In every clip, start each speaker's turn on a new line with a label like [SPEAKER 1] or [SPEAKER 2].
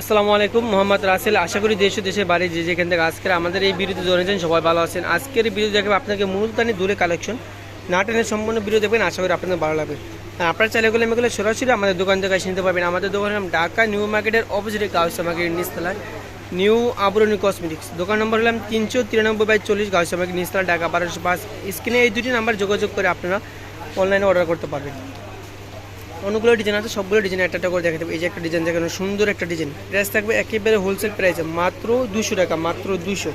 [SPEAKER 1] আসসালামু আলাইকুম, মোহাম্মদ রাসেল। আশা করি দেশ ও দেশের বাড়ি যে যেখান থেকে আজকের আমাদের এই ভিডিওতে জড়িয়েছেন সবাই ভালো আছেন। আজকের এই ভিডিও দেখাবে আপনাকে মুলতানি দুলে কালেকশন না টেনের সম্পূর্ণ ভিডিও দেখবেন, আশা করি আপনাদের ভালো লাগবে। আর আপনার চাইলে মেয়েগুলো সরাসরি আমাদের দোকান থেকে এসে নিতে পারবেন। আমাদের দোকানের নাম ঢাকা নিউ মার্কেটের অপোজিটে গাউসিয়া মার্কেটের নিচতলায় নিউ আবরণী কসমেটিক্স। দোকান নম্বর হলাম 393/40 গাউসিয়া মার্কেট নিচতলা, ঢাকা 1205। স্ক্রিনে এই দুটি নাম্বার যোগাযোগ করে আপনারা অনলাইনে অর্ডার করতে পারবেন। অনেকগুলো ডিজাইন আছে, সবগুলো ডিজাইন একটা করে দেখাতে হবে। এই যে একটা ডিজাইন দেখেন, সুন্দর একটা ডিজাইন। প্রাইস থাকবে একেবারে হোলসেল প্রাইসে মাত্র 200 টাকা, মাত্র 200।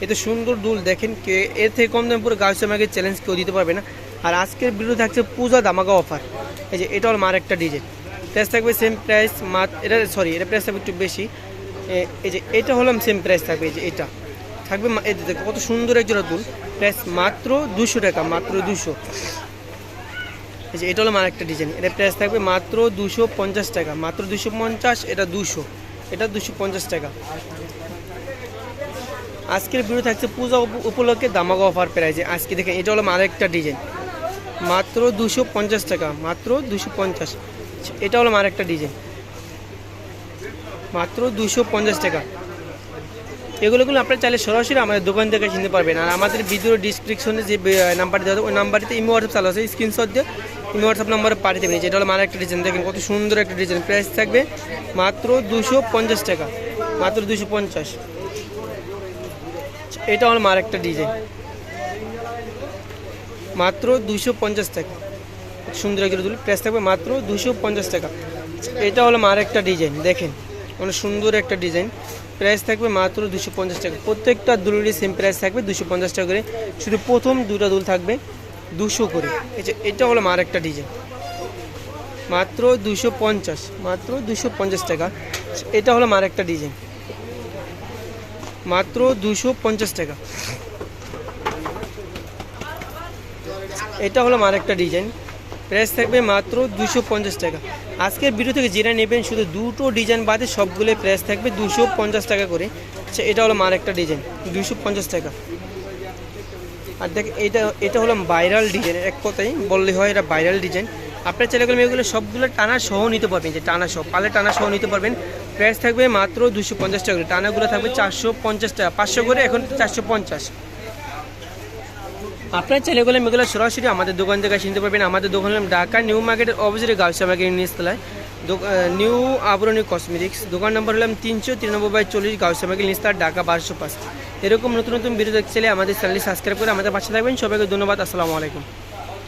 [SPEAKER 1] এত সুন্দর দুল দেখেন, কে এর থেকে কম দামে পুরো গাউসিয়া মার্কেট চ্যালেঞ্জ কেউ দিতে পারবে না। আর আজকের ভিডিও থাকছে পূজা ধামাকা অফার। এই যে এটা হলো মার একটা ডিজাইন, প্রাইস থাকবে সেম প্রাইস। এটা এটা প্রাইস থাকবে একটু বেশি। এই যে এটা হলাম সেম প্রাইস থাকবে। এই যে এটা থাকবে, কত সুন্দর এক জোড়া দুল, প্রাইস মাত্র 200 টাকা, মাত্র 200। এই যে এটা হলো আমার একটা ডিজাইন, এটা প্রাইস থাকবে মাত্র 250 টাকা, মাত্র 250। এটা 200, এটা 250 টাকা। আজকের ভিডিও থাকছে পূজা উপলক্ষে ধামাকা অফার প্রাইজে। আজকে দেখেন, এটা হলো আমার একটা ডিজাইন, মাত্র 250 টাকা, মাত্র 250। এটা হলো আমার একটা ডিজাইন, মাত্র 250 টাকা। এগুলোগুলো আপনারা চাইলে সরাসরি আমাদের দোকান থেকে কিনতে পারবেন। আর আমাদের ভিডিওর ডিসক্রিপশনে যে নাম্বারটি দেওয়া, ওই নাম্বারটিতে ইমো হোয়াটসঅ্যাপ চালু আছে, স্ক্রিনশট দিয়ে ইমো হোয়াটসঅ্যাপ নাম্বারে পাঠিয়ে দেবেন। যেটা হলো আমার একটা ডিজাইন, দেখেন কত সুন্দর একটা ডিজাইন। প্রাইস থাকবে মাত্র 250 টাকা, মাত্র 250। এটা হলো আমার একটা ডিজাইন, মাত্র 250 টাকা। সুন্দর একটা দুল, প্রাইস থাকবে মাত্র 250 টাকা। এটা হলো আমার একটা ডিজাইন, দেখেন অনেক সুন্দর একটা ডিজাইন। প্রাইস থাকবে মাত্র 250 টাকা। প্রত্যেকটা দুলেরই সেম প্রাইস থাকবে 250 টাকা করে। শুধু প্রথম দুটো দুল থাকবে 200 করে। এই যে এটা হলো আমার একটা ডিজাইন, মাত্র 250, মাত্র 250 টাকা। এটা হলো আমার একটা ডিজাইন, মাত্র 250 টাকা। এটা হলো আমার একটা ডিজাইন, প্রাইস থাকবে মাত্র 250 টাকা। আজকের ভিডিও থেকে যেটা নেবেন, শুধু দুটো ডিজাইন বাদে সবগুলো প্রাইস থাকবে 250 টাকা করে। আচ্ছা, এটা হলো আমার একটা ডিজাইন, 250 টাকা। আর দেখ, এটা হলো ভাইরাল ডিজাইন, এক কথাই বললে হয় এটা ভাইরাল ডিজাইন। আপনার চাইলে এগুলো সবগুলো টানা সহ নিতে পারবেন, যে টানা সহ, পালে টানা সহ নিতে পারবেন। প্রাইস থাকবে মাত্র 250 টাকা করে। টানাগুলো থাকবে 450 টাকা, 500 করে, এখন 450। আপনার ছেলেগুলো মেয়েগুলো সরাসরি আমাদের দোকান থেকে কিনতে পারবেন। আমাদের দোকান হলাম ঢাকা নিউ মার্কেটের অপোজিটে গাউসিয়া মার্কেটের নিচতলায় নিউ আবরণী কসমেটিক্স। দোকান নম্বর হলাম 393/40 গাউসিয়া মার্কেট নিচতলা, ঢাকা 1205। এরকম নতুন নতুন ভিডিও দেখতে চাইলে আমাদের চ্যানেলটি সাবস্ক্রাইব করে আমাদের পাশে থাকবেন। সবাইকে ধন্যবাদ। আসসালামু আলাইকুম।